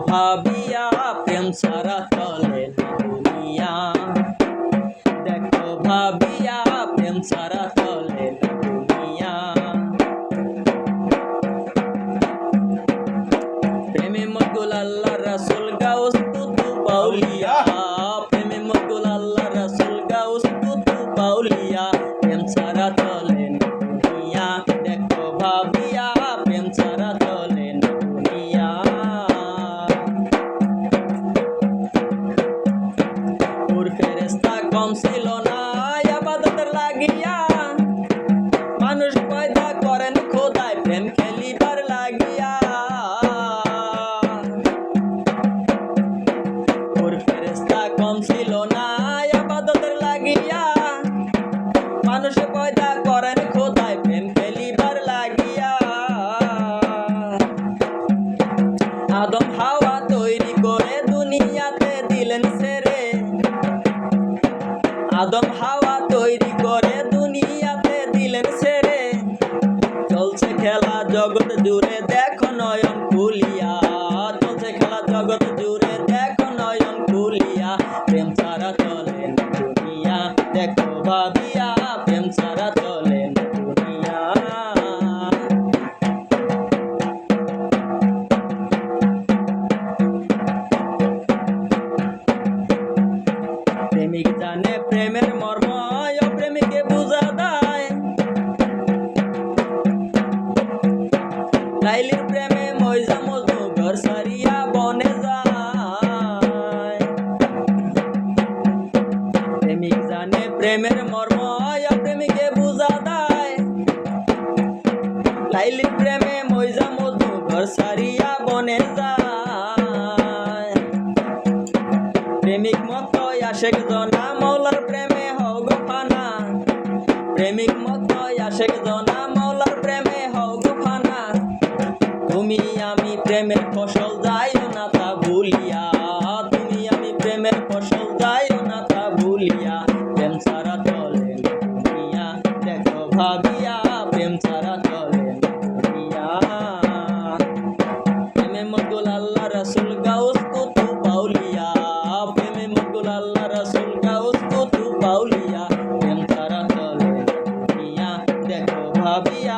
ভাবিয়া প্রেম ছাড়া চলে না দুনিয়া। দেখো ভাবিয়া প্রেম ছাড়া চলে না দুনিয়া। প্রেমে মশগুল আল্লাহ রাসূল গাউস কুতুব আউলিয়া। প্রেমে মশগুল আল্লাহ রাসূল গাউস কুতুব আউলিয়া। প্রেম ছাড়া চলে না দুনিয়া। দেখো ভাবিয়া প্রেম ছাড়া চলে না দুনিয়া। নূর ফেরেশতা কম ছিল না ইবাদতের লাগিয়া। মানুষ পয়দা করেন খোদায় প্রেম খেলিবার লাগিয়া। নূর ফেরেশতা কম ছিল না ইবাদতের লাগিয়া। মানুষ পয়দা করেন খোদায় প্রেম খেলিবার লাগিয়া। আদম হাওয়া তৈরি করে দুনিয়াতে দিলেন ছেড়ে। আদম হাওয়া তৈরি করে দুনিয়াতে দিলেন ছেড়ে। চলছে খেলা জগৎ জুড়ে দেখো নয়ন খুলিয়া। চলছে খেলা জগৎ জুড়ে দেখো নয়ন খুলিয়া। প্রেম ছাড়া চলে না দুনিয়া। দেখো ভাবিয়া প্রেম ছাড়া চলে না দুনিয়া। প্রেমিক জানে প্রেমের মর্ম অপ্রেমিকে বুঝা দেয়। লাইলির প্রেমে ময়জা মজনু ঘর সারিয়া বনে যায়। প্রেমিক জানে প্রেমের মর্ম অপ্রেমিকে বুঝা দেয়। লাইলির প্রেমে ময়জা মজনু ঘর সারিয়া বনে যায়। প্রেমিক মত আশেক জনা মৌলার প্রেমে হও গো ফানা। প্রেমিক মত আশেক জনা মৌলার প্রেমে হও গো ফানা। তুমি আমি প্রেমের ফসল যাইও না তা ভুলিয়া। তুমি আমি প্রেমের ফসল যাইও না তা ভুলিয়া। প্রেম ছাড়া চলে না দুনিয়া। দেখো ভাবিয়া প্রেম ছাড়া চলে না দুনিয়া। প্রেমে মশগুল আল্লাহ রাসূল গাউস কুতুব আউলিয়া। প্রেমে মশগুল আল্লাহ রাসূল গাউস কুতুব আউলিয়া। প্রেম ছাড়া চলে না দুনিয়া। দেখো ভাবিয়া